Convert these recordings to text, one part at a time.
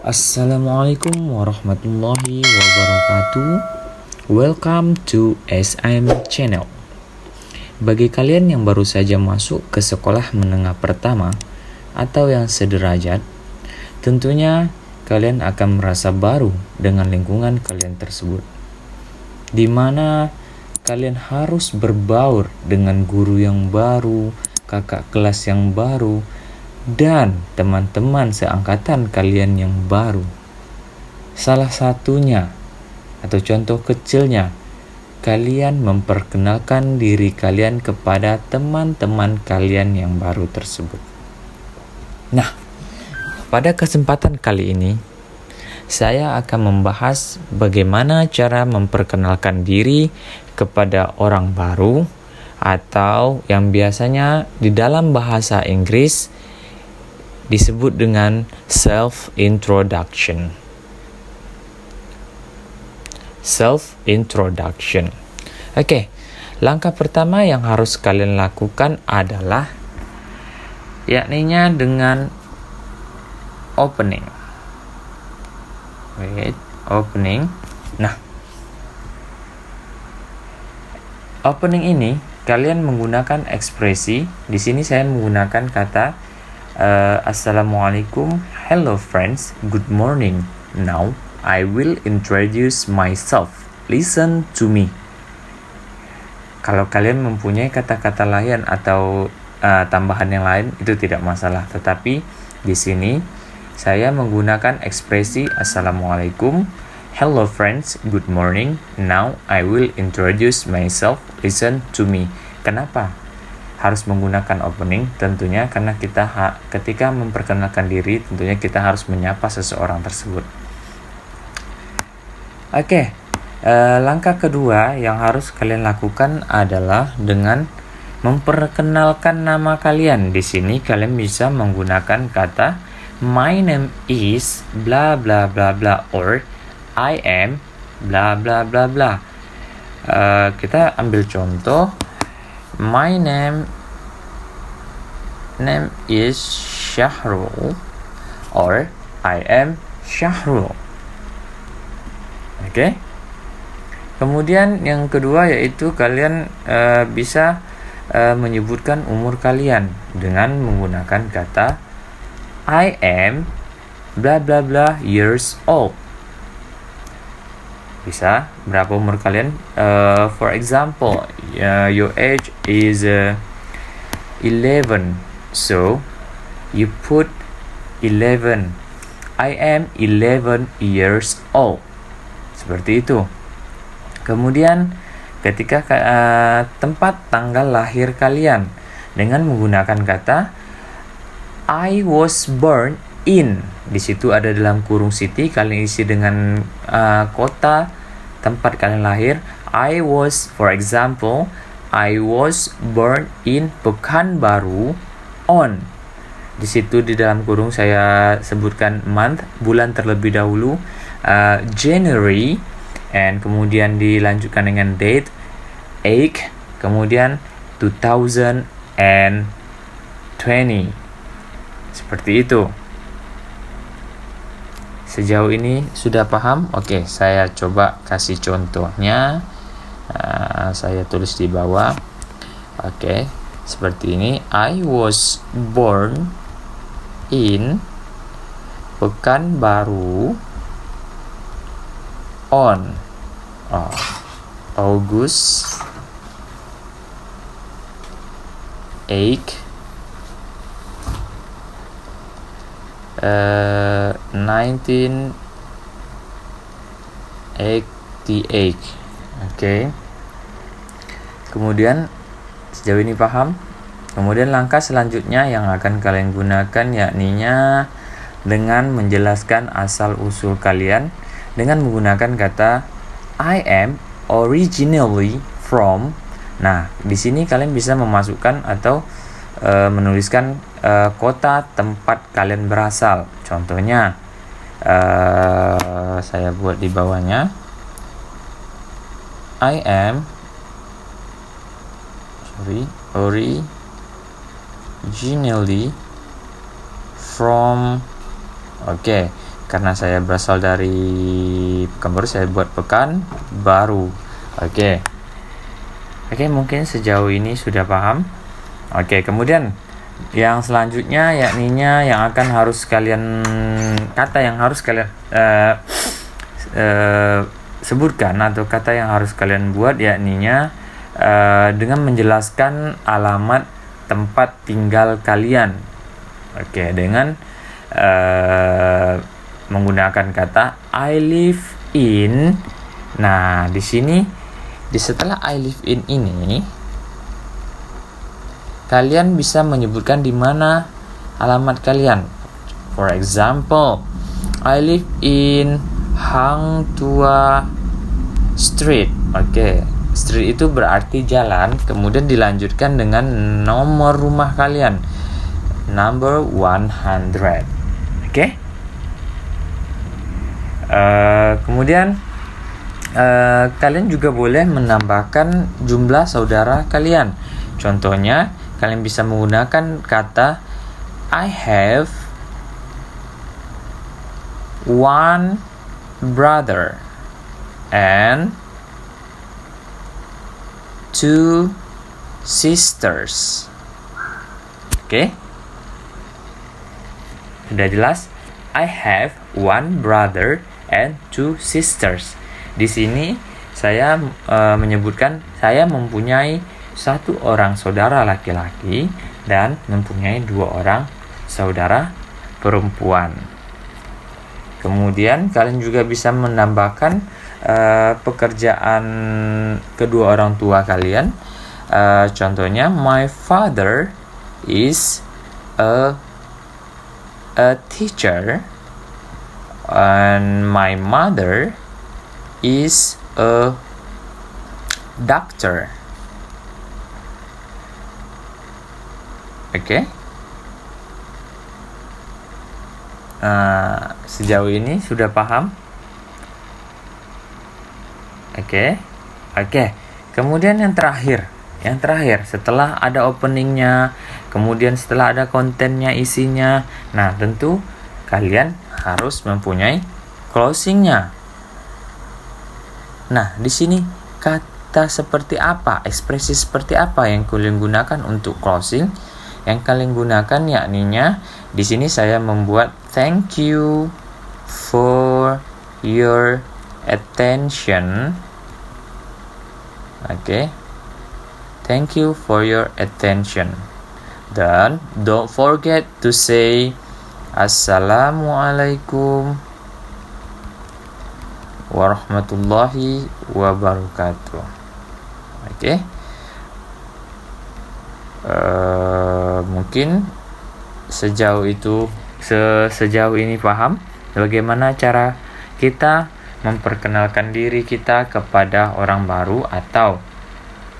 Assalamualaikum warahmatullahi wabarakatuh. Welcome to SM Channel. Bagi kalian yang baru saja masuk ke sekolah menengah pertama atau yang sederajat, tentunya kalian akan merasa baru dengan lingkungan kalian tersebut, di mana kalian harus berbaur dengan guru yang baru, kakak kelas yang baru, dan teman-teman seangkatan kalian yang baru. Salah satunya atau contoh kecilnya, kalian memperkenalkan diri kalian kepada teman-teman kalian yang baru tersebut. Nah, pada kesempatan kali ini saya akan membahas bagaimana cara memperkenalkan diri kepada orang baru, atau yang biasanya di dalam bahasa Inggris disebut dengan self-introduction. Self-introduction. Oke, langkah pertama yang harus kalian lakukan adalah yakninya dengan opening. Opening. Nah, opening ini kalian menggunakan ekspresi. Di sini saya menggunakan kata Assalamualaikum, hello friends, good morning. Now I will introduce myself. Listen to me. Kalau kalian mempunyai kata-kata lain atau tambahan yang lain, itu tidak masalah. Tetapi di sini saya menggunakan ekspresi Assalamualaikum, hello friends, good morning. Now I will introduce myself. Listen to me. Kenapa harus menggunakan opening? Tentunya karena kita ketika memperkenalkan diri, tentunya kita harus menyapa seseorang tersebut. Oke, langkah kedua yang harus kalian lakukan adalah dengan memperkenalkan nama kalian. Di sini kalian bisa menggunakan kata my name is bla bla bla bla, or I am bla bla bla bla. Kita ambil contoh. My name is Syahrul, or I am Syahrul. Oke. Kemudian yang kedua yaitu kalian bisa menyebutkan umur kalian dengan menggunakan kata I am bla bla bla years old. Bisa, berapa umur kalian? For example, your age is 11. So, you put 11. I am 11 years old. Seperti itu. Kemudian, ketika tempat tanggal lahir kalian dengan menggunakan kata I was born in. Di situ ada dalam kurung city, kalian isi dengan kota tempat kalian lahir. For example, I was born in Pekanbaru on. Di situ di dalam kurung saya sebutkan month, bulan terlebih dahulu, January, and kemudian dilanjutkan dengan date 8, kemudian 2020. Seperti itu. Sejauh ini sudah paham? Oke, saya coba kasih contohnya. Saya tulis di bawah. Oke, seperti ini. I was born in Pekanbaru on August 8, 1988. Oke. Kemudian sejauh ini paham? Kemudian langkah selanjutnya yang akan kalian gunakan yakninya dengan menjelaskan asal usul kalian dengan menggunakan kata I am originally from. Nah, di sini kalian bisa memasukkan atau menuliskan kota tempat kalian berasal. Contohnya saya buat di bawahnya. I am originally from. Oke, Karena saya berasal dari Pekanbaru, saya buat Pekanbaru. Oke, mungkin sejauh ini sudah paham. Oke, kemudian yang selanjutnya yakninya yang akan harus kalian sebutkan atau kata yang harus kalian buat yakninya dengan menjelaskan alamat tempat tinggal kalian. Oke, dengan menggunakan kata I live in. Nah, di sini setelah I live in ini kalian bisa menyebutkan di mana alamat kalian. For example, I live in Hang Tua Street. Oke, street itu berarti jalan, kemudian dilanjutkan dengan nomor rumah kalian, number 100. Oke. Kemudian kalian juga boleh menambahkan jumlah saudara kalian. Contohnya, kalian bisa menggunakan kata I have one brother and two sisters. Oke? Sudah jelas? I have one brother and two sisters. Di sini saya menyebutkan saya mempunyai satu orang saudara laki-laki dan mempunyai 2 orang saudara perempuan. Kemudian kalian juga bisa menambahkan pekerjaan kedua orang tua kalian. Contohnya, my father is a teacher and my mother is a doctor. Oke. Sejauh ini sudah paham? Oke. Kemudian yang terakhir setelah ada openingnya, kemudian setelah ada kontennya, isinya, nah tentu kalian harus mempunyai closingnya. Nah, di sini kata seperti apa, ekspresi seperti apa yang kalian gunakan untuk closing? Yang kalian gunakan yakninya di sini saya membuat thank you for your attention. Oke. Thank you for your attention. Dan don't forget to say Assalamualaikum warahmatullahi wabarakatuh. Oke. Mungkin sejauh ini paham bagaimana cara kita memperkenalkan diri kita kepada orang baru atau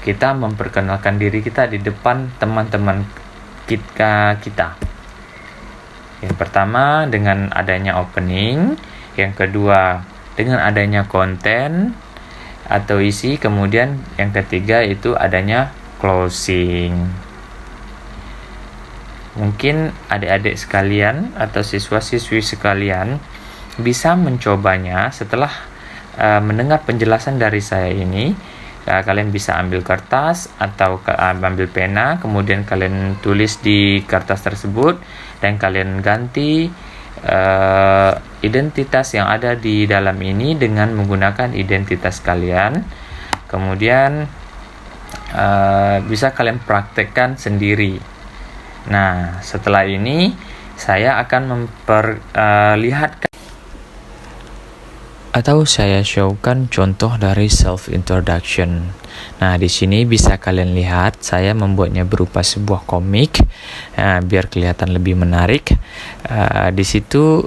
kita memperkenalkan diri kita di depan teman-teman kita. Yang pertama dengan adanya opening, yang kedua dengan adanya konten atau isi, kemudian yang ketiga itu adanya closing. Mungkin adik-adik sekalian atau siswa-siswi sekalian bisa mencobanya setelah mendengar penjelasan dari saya ini. Kalian bisa ambil kertas atau ambil pena, kemudian kalian tulis di kertas tersebut dan kalian ganti identitas yang ada di dalam ini dengan menggunakan identitas kalian. Kemudian bisa kalian praktekkan sendiri. Nah, setelah ini saya akan memperlihatkan atau saya showkan contoh dari self introduction. Nah, di sini bisa kalian lihat saya membuatnya berupa sebuah komik biar kelihatan lebih menarik. Di situ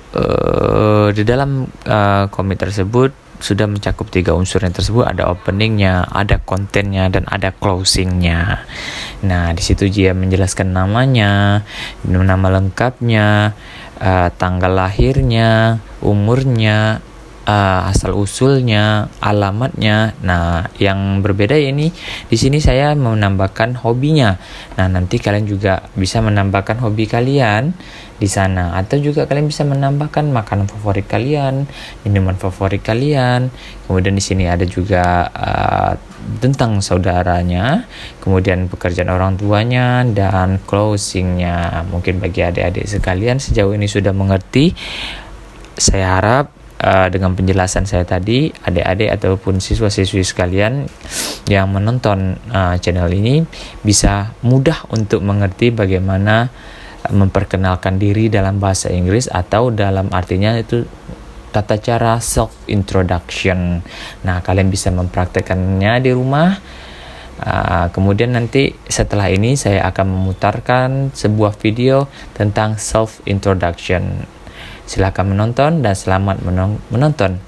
di dalam komik tersebut sudah mencakup 3 unsur yang tersebut, ada openingnya, ada kontennya, dan ada closingnya. Nah, di situ dia menjelaskan namanya, nama lengkapnya, tanggal lahirnya, umurnya, asal usulnya, alamatnya. Nah, yang berbeda ini di sini saya menambahkan hobinya. Nah, nanti kalian juga bisa menambahkan hobi kalian di sana, atau juga kalian bisa menambahkan makanan favorit kalian, minuman favorit kalian. Kemudian di sini ada juga tentang saudaranya, kemudian pekerjaan orang tuanya, dan closingnya. Mungkin bagi adik-adik sekalian sejauh ini sudah mengerti. Saya harap dengan penjelasan saya tadi, adik-adik ataupun siswa-siswi sekalian yang menonton channel ini bisa mudah untuk mengerti bagaimana memperkenalkan diri dalam bahasa Inggris, atau dalam artinya itu tata cara self introduction. Nah, kalian bisa mempraktekannya di rumah. Kemudian nanti setelah ini saya akan memutarkan sebuah video tentang self introduction. Silakan menonton dan selamat menonton.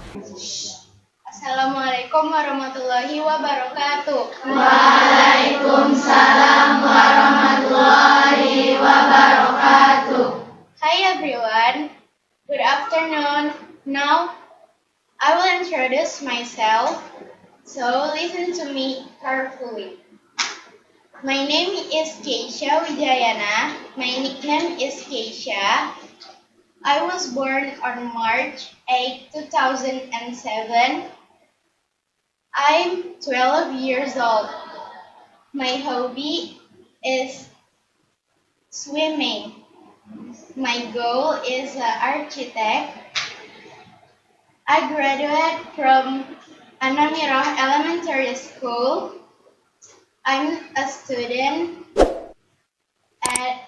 Assalamualaikum warahmatullahi wabarakatuh. Waalaikumsalam warahmatullahi wabarakatuh. Hi everyone, good afternoon. Now I will introduce myself, so listen to me carefully. My name is Keisha Wijayana. My nickname is Keisha. I was born on March 8, 2007. I'm 12 years old. My hobby is swimming. My goal is an architect. I graduated from Anamirah Elementary School. I'm a student at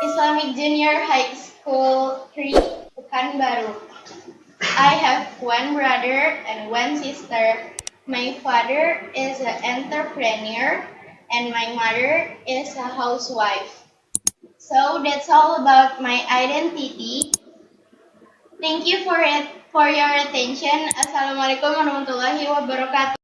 Islamic Junior High School 3, Pekanbaru. I have one brother and one sister. My father is an entrepreneur and my mother is a housewife. So that's all about my identity. Thank you for your attention. Assalamualaikum warahmatullahi wabarakatuh.